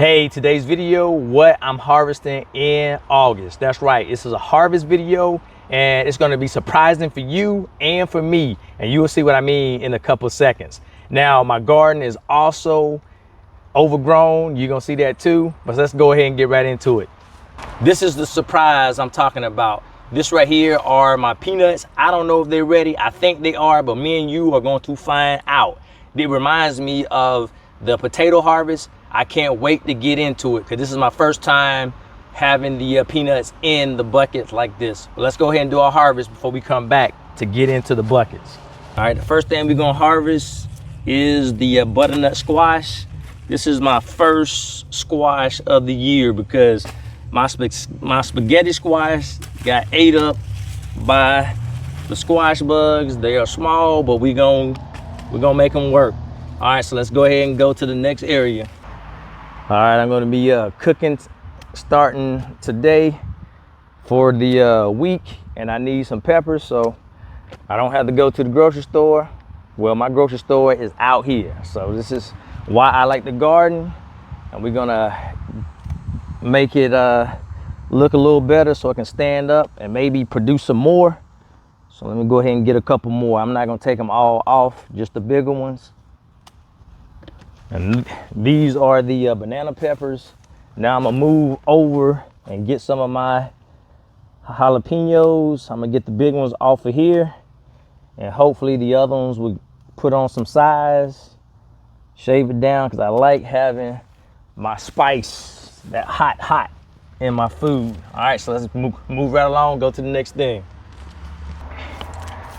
Hey, today's video, what I'm harvesting in August. That's right, this is a harvest video and it's gonna be surprising for you and for me. And you will see what I mean in a couple of seconds. Now, my garden is also overgrown. You're gonna see that too, but let's go ahead and get right into it. This is the surprise I'm talking about. This right here are my peanuts. I don't know if they're ready. I think they are, but me and you are going to find out. It reminds me of the potato harvest. I can't wait to get into it because this is my first time having the peanuts in the buckets like this. But let's go ahead and do our harvest before we come back to get into the buckets. All right, the first thing we're gonna harvest is the butternut squash. This is my first squash of the year because my spaghetti squash got ate up by the squash bugs. They are small, but we're gonna make them work. All right, so let's go ahead and go to the next area. All right, I'm gonna be cooking starting today for the week, and I need some peppers so I don't have to go to the grocery store. Well, my grocery store is out here, so this is why I like the garden, and we're gonna make it look a little better so it can stand up and maybe produce some more. So let me go ahead and get a couple more. I'm not gonna take them all off, just the bigger ones. And these are the banana peppers. Now I'm gonna move over and get some of my jalapenos. I'm gonna get the big ones off of here, and hopefully the other ones will put on some size, shave it down, because I like having my spice, that hot in my food. All right, so let's move right along, go to the next thing.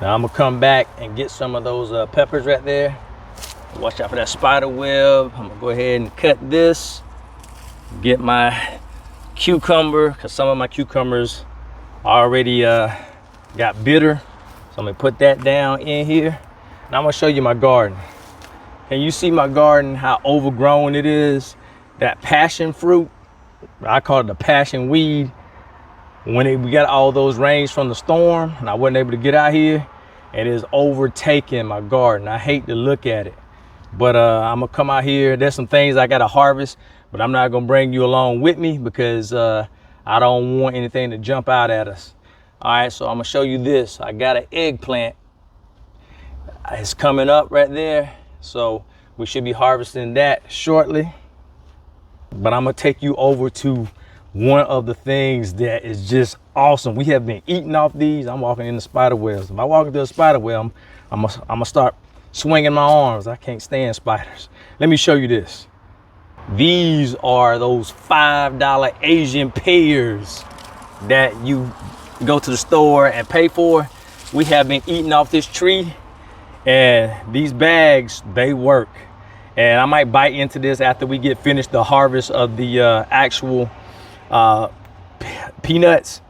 Now I'm gonna come back and get some of those peppers right there. Watch out for that spider web. I'm gonna go ahead and cut this. Get my cucumber, because some of my cucumbers already got bitter. So I'm gonna put that down in here. Now I'm gonna show you my garden. Can you see my garden, how overgrown it is? That passion fruit, I call it the passion weed. When we got all those rains from the storm and I wasn't able to get out here, it is overtaking my garden. I hate to look at it. But I'm gonna come out here. There's some things I gotta harvest, but I'm not gonna bring you along with me because I don't want anything to jump out at us. All right, so I'm gonna show you this. I got an eggplant. It's coming up right there. So we should be harvesting that shortly. But I'm gonna take you over to one of the things that is just awesome. We have been eating off these. I'm walking in the spider webs. If I walk into a spider web, I'm gonna start swinging my arms. I can't stand spiders. Let me show you this. These are those $5 Asian pears that you go to the store and pay for. We have been eating off this tree, and these bags, they work. And I might bite into this after we get finished the harvest of the actual peanuts.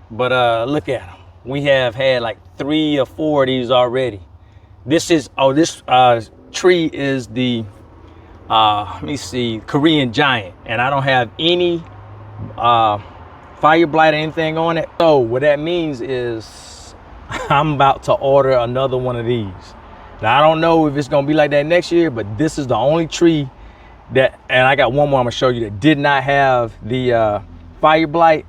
But look at them. We have had like 3 or 4 of these already. This is, this tree is the, let me see, Korean giant. And I don't have any fire blight or anything on it. So what that means is I'm about to order another one of these. Now, I don't know if it's gonna be like that next year, but this is the only tree that, and I got one more I'm gonna show you, that did not have the fire blight.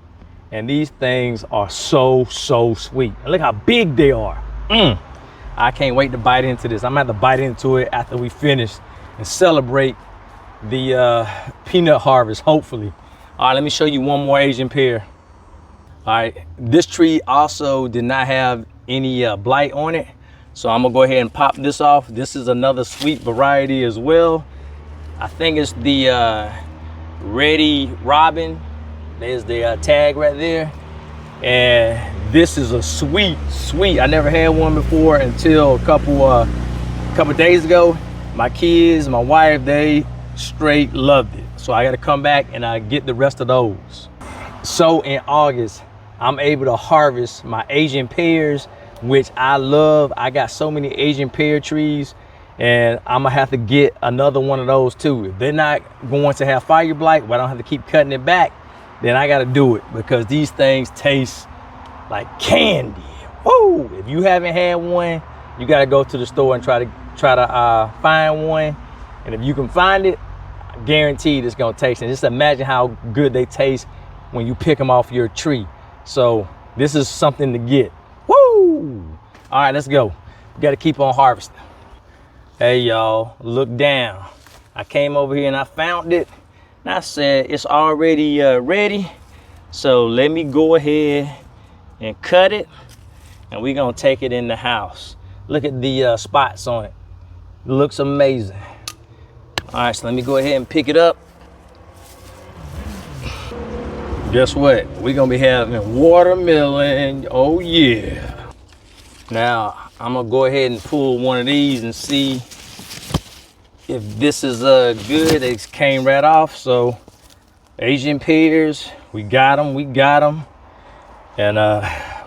And these things are so sweet. And look how big they are. I can't wait to bite into this. I'm gonna have to bite into it after we finish and celebrate the peanut harvest, hopefully. All right, let me show you one more Asian pear. All right, this tree also did not have any blight on it. So I'm gonna go ahead and pop this off. This is another sweet variety as well. I think it's the Ready Robin. There's the tag right there. And this is a sweet. I never had one before until a couple days ago. My kids, my wife, they straight loved it. So I gotta come back and get the rest of those. So in August, I'm able to harvest my Asian pears, which I love. I got so many Asian pear trees, and I'm gonna have to get another one of those too. If they're not going to have fire blight, but I don't have to keep cutting it back, then I gotta do it because these things taste like candy. Whoa! If you haven't had one, you gotta go to the store and try to find one. And if you can find it, guaranteed it's gonna taste. And just imagine how good they taste when you pick them off your tree. So this is something to get. Woo! All right, let's go. We gotta keep on harvesting. Hey y'all, look down. I came over here and I found it. And I said, it's already ready. So let me go ahead and cut it. And we're gonna take it in the house. Look at the spots on it. It looks amazing. All right, so let me go ahead and pick it up. Guess what? We're gonna be having watermelon. Oh yeah. Now, I'm gonna go ahead and pull one of these and see if this is good. It came right off. So Asian Pears, we got them. And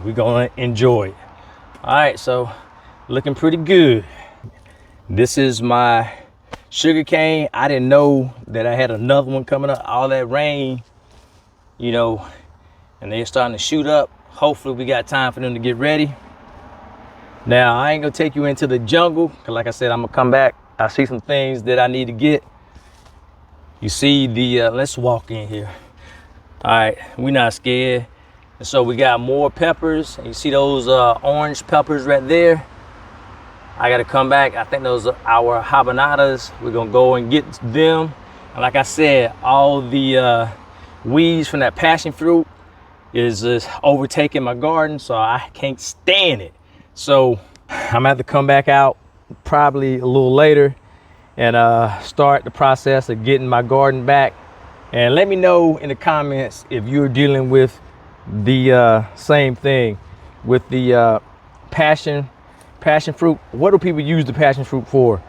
we're gonna enjoy it. All right, so looking pretty good. This is my sugar cane. I didn't know that I had another one coming up. All that rain, you know, and they're starting to shoot up. Hopefully we got time for them to get ready. Now, I ain't gonna take you into the jungle, because like I said, I'm gonna come back. I see some things that I need to get. You see the, let's walk in here. All right, we're not scared. And so we got more peppers. And you see those orange peppers right there? I gotta come back. I think those are our habanadas. We're gonna go and get them. And like I said, all the weeds from that passion fruit is just overtaking my garden, so I can't stand it. So I'm gonna have to come back out probably a little later and start the process of getting my garden back. And let me know in the comments if you're dealing with the same thing with the passion fruit. What do people use the passion fruit for?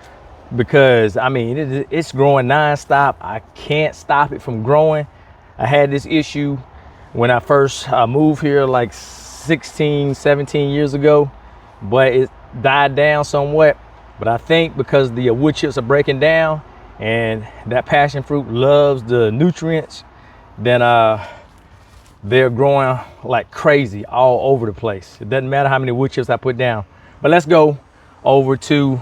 Because I mean, it's growing nonstop. I can't stop it from growing. I had this issue when I first moved here like 16, 17 years ago, but it died down somewhat. But I think because the wood chips are breaking down and that passion fruit loves the nutrients, then they're growing like crazy all over the place. It doesn't matter how many wood chips I put down. But let's go over to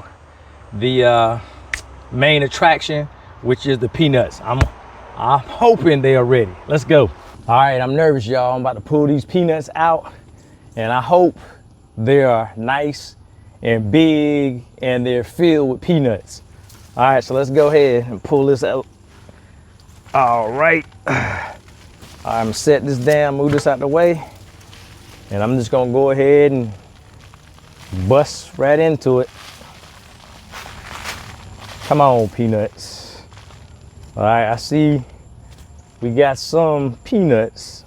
the main attraction, which is the peanuts. I'm hoping they are ready. Let's go. All right, I'm nervous, y'all. I'm about to pull these peanuts out, and I hope they are nice and big and they're filled with peanuts. All right, so let's go ahead and pull this out. All right. I'm gonna set this down, move this out the way, and I'm just gonna go ahead and bust right into it. Come on, peanuts. All right, I see we got some peanuts.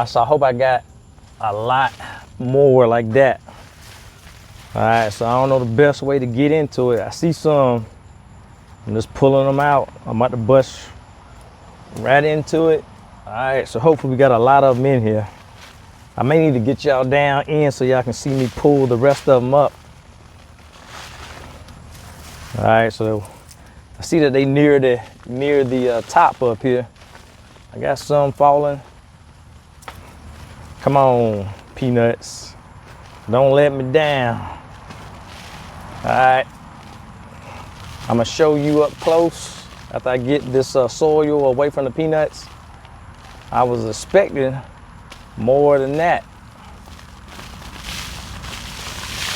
So I hope I got a lot more like that. All right, so I don't know the best way to get into it. I see some. I'm just pulling them out. I'm about to bust right into it. All right, so hopefully we got a lot of them in here. I may need to get y'all down in so y'all can see me pull the rest of them up. All right, so I see that they near the top up here. I got some falling. Come on, peanuts. Don't let me down. All right, I'm gonna show you up close after I get this soil away from the peanuts. I was expecting more than that.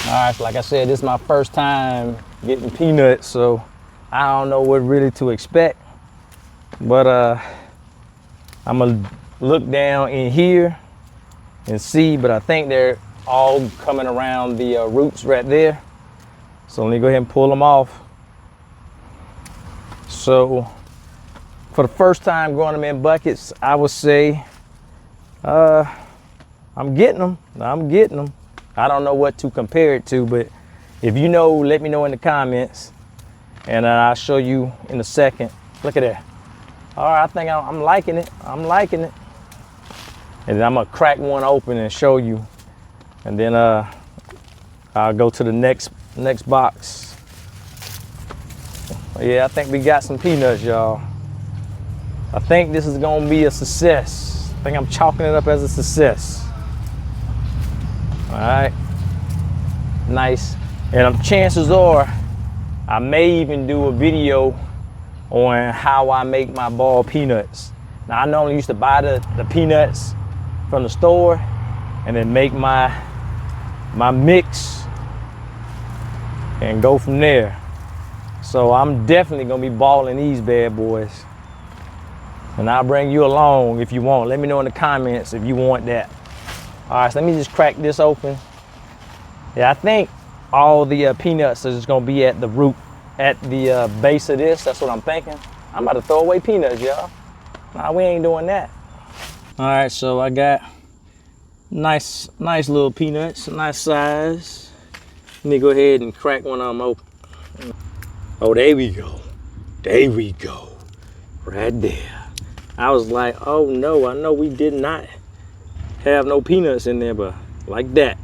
All right, so like I said, this is my first time getting peanuts, so I don't know what really to expect. But I'm gonna look down in here and see, but I think they're all coming around the roots right there. So let me go ahead and pull them off. So for the first time growing them in buckets, I would say I'm getting them. I don't know what to compare it to, but if you know, let me know in the comments, and I'll show you in a second. Look at that. All right, I think I'm liking it. I'm liking it. And then I'm gonna crack one open and show you, and then I'll go to the next box. Yeah, I think we got some peanuts, y'all. I think this is gonna be a success. I think I'm chalking it up as a success. All right, nice. And chances are I may even do a video on how I make my ball peanuts. Now I normally used to buy the peanuts from the store and then make my mix and go from there. So I'm definitely gonna be balling these bad boys. And I'll bring you along if you want. Let me know in the comments if you want that. All right, so let me just crack this open. Yeah, I think all the peanuts are just gonna be at the root, at the base of this. That's what I'm thinking. I'm about to throw away peanuts, y'all. Nah, we ain't doing that. All right, so I got nice little peanuts, nice size. Let me go ahead and crack one of them open. Oh, there we go. There we go. Right there. I was like, oh no, I know we did not have no peanuts in there, but like that.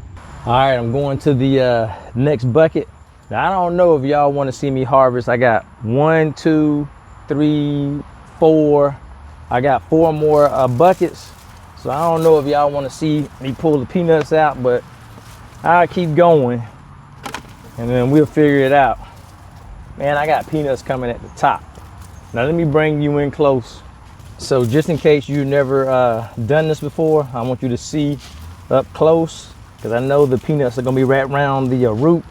All right, I'm going to the next bucket. Now, I don't know if y'all want to see me harvest. I got 1, 2, 3, 4. I got 4 more buckets. So I don't know if y'all want to see me pull the peanuts out, but I'll keep going and then we'll figure it out. Man, I got peanuts coming at the top. Now let me bring you in close. So just in case you've never done this before, I want you to see up close, because I know the peanuts are gonna be right around the root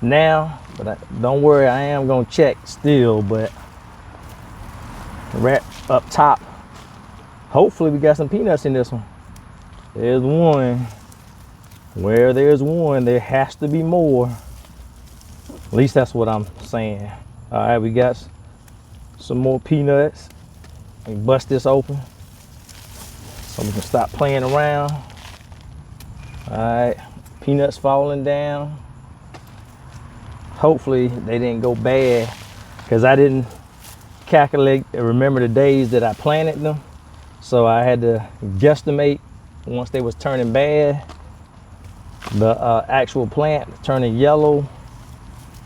now, but don't worry, I am gonna check still, but right up top, hopefully we got some peanuts in this one. There's one. Where there's one, there has to be more. At least that's what I'm saying. All right, we got some more peanuts. Let me bust this open so we can stop playing around. All right, peanuts falling down. Hopefully they didn't go bad, because I didn't calculate and remember the days that I planted them. So I had to guesstimate once they was turning bad, the actual plant turning yellow.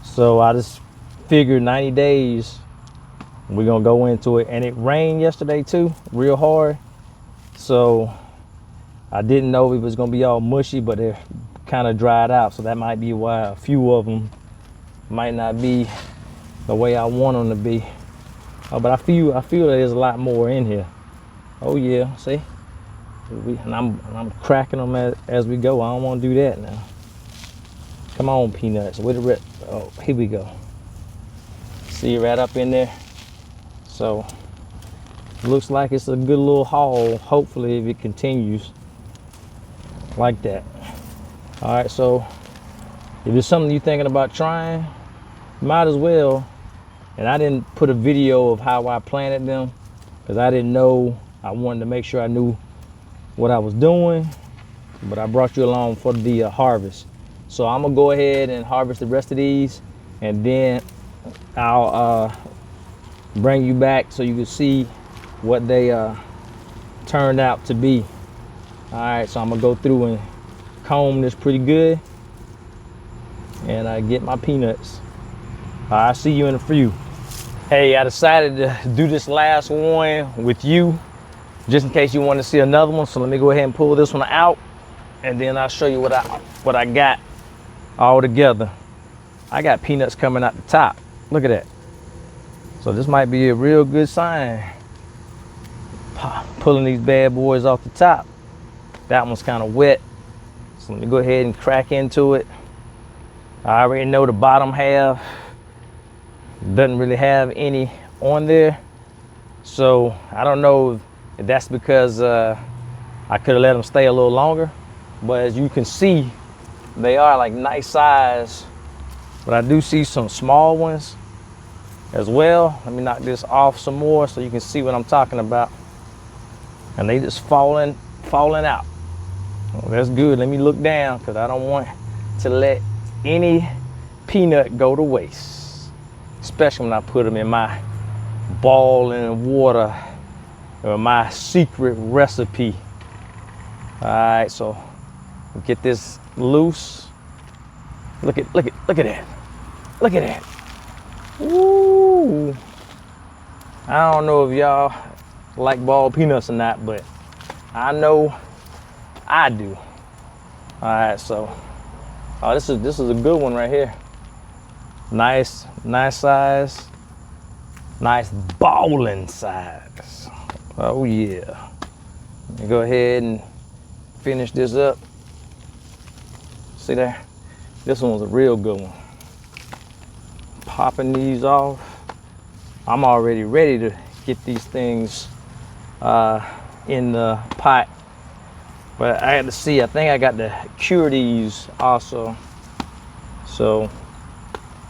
So I just figured 90 days we're gonna go into it. And it rained yesterday too, real hard. So I didn't know it was gonna be all mushy, but it kind of dried out. So that might be why a few of them might not be the way I want them to be. But I feel that there's a lot more in here. Oh yeah, see? And I'm cracking them as we go. I don't want to do that now. Come on, peanuts. Where the rest? Oh, here we go. See, right up in there. So looks like it's a good little haul. Hopefully, if it continues like that. All right. So if it's something you're thinking about trying, might as well. And I didn't put a video of how I planted them, because I didn't know. I wanted to make sure I knew what I was doing, but I brought you along for the harvest. So I'm gonna go ahead and harvest the rest of these, and then I'll bring you back so you can see what they turned out to be. All right, so I'm gonna go through and comb this pretty good, and I get my peanuts. I'll see you in a few. Hey, I decided to do this last one with you, just in case you want to see another one. So let me go ahead and pull this one out, and then I'll show you what I got all together. I got peanuts coming out the top. Look at that. So this might be a real good sign. Pulling these bad boys off the top. That one's kind of wet. So let me go ahead and crack into it. I already know the bottom half doesn't really have any on there. So I don't know if that's because I could have let them stay a little longer. But as you can see, they are like nice size. But I do see some small ones as well. Let me knock this off some more so you can see what I'm talking about. And they just falling out. Well, that's good. Let me look down, because I don't want to let any peanut go to waste, especially when I put them in my boiling water or my secret recipe. All right, so get this loose. Look at that. Look at that. Woo! I don't know if y'all like boiled peanuts or not, but I know I do. All right, so this is a good one right here. Nice size. Nice ballin' size. Oh yeah. Let me go ahead and finish this up. See there? This one was a real good one. Popping these off. I'm already ready to get these things in the pot. But I had to see, I think I got to cure these also. So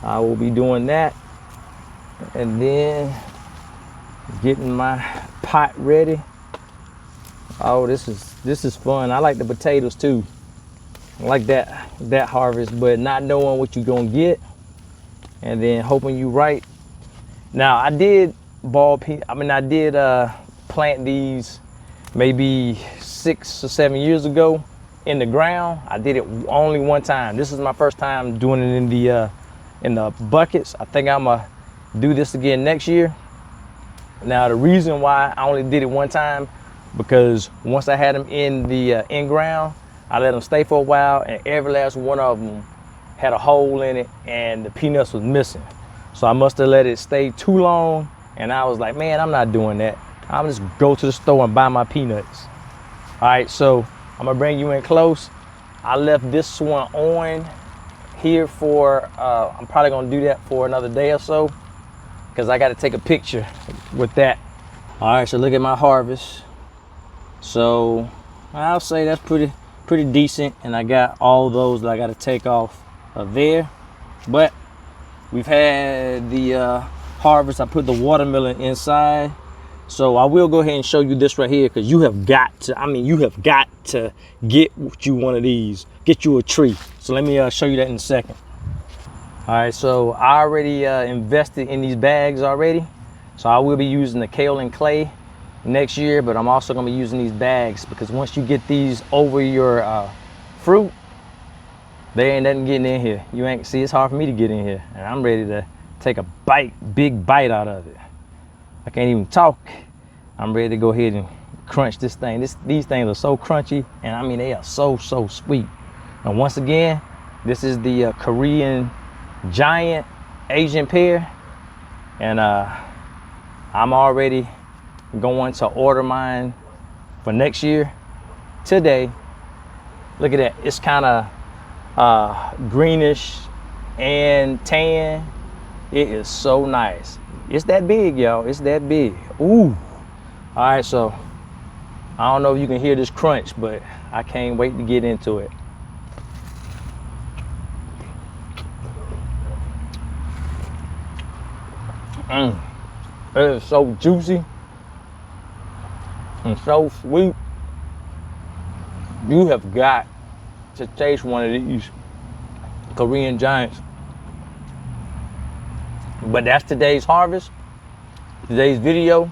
I will be doing that. And then getting my pot ready. Oh, this is fun. I like the potatoes too. I like that harvest, but not knowing what you're gonna get and then hoping you right. Now I did plant these maybe 6 or 7 years ago in the ground. I did it only one time. This is my first time doing it in the buckets. I think I'm gonna do this again next year. Now the reason why I only did it one time, because once I had them in the in ground, I let them stay for a while, and every last one of them had a hole in it and the peanuts was missing. So I must have let it stay too long, and I was like, man, I'm not doing that. I'll just go to the store and buy my peanuts. All right, so I'm gonna bring you in close. I left this one on here for, I'm probably gonna do that for another day or so, because I gotta take a picture with that. All right, so look at my harvest. So I'll say that's pretty decent, and I got all those that I gotta take off of there. But we've had the harvest. I put the watermelon inside. So I will go ahead and show you this right here, because you have got to get you one of these, get you a tree. So let me show you that in a second. All right, so I already invested in these bags already. So I will be using the kaolin clay next year, but I'm also gonna be using these bags, because once you get these over your fruit, there ain't nothing getting in here. You ain't see, it's hard for me to get in here, and I'm ready to take a big bite out of it. I can't even talk. I'm ready to go ahead and crunch this thing. These things are so crunchy, and I mean, they are so sweet. And once again, this is the Korean giant Asian pear, and I'm already going to order mine for next year today. Look at that. It's kind of greenish and tan. It is so nice. It's that big, y'all. It's that big. Ooh. All right, so I don't know if you can hear this crunch, but I can't wait to get into it. It is so juicy and so sweet. You have got to taste one of these Korean giants. But that's today's harvest, today's video,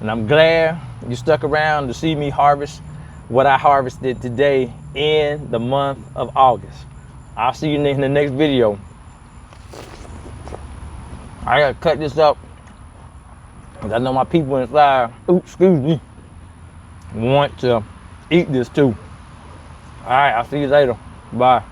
and I'm glad you stuck around to see me harvest what I harvested today in the month of August. I'll see you in the next video. I gotta cut this up, because I know my people inside, excuse me, want to eat this too. All right, I'll see you later. Bye.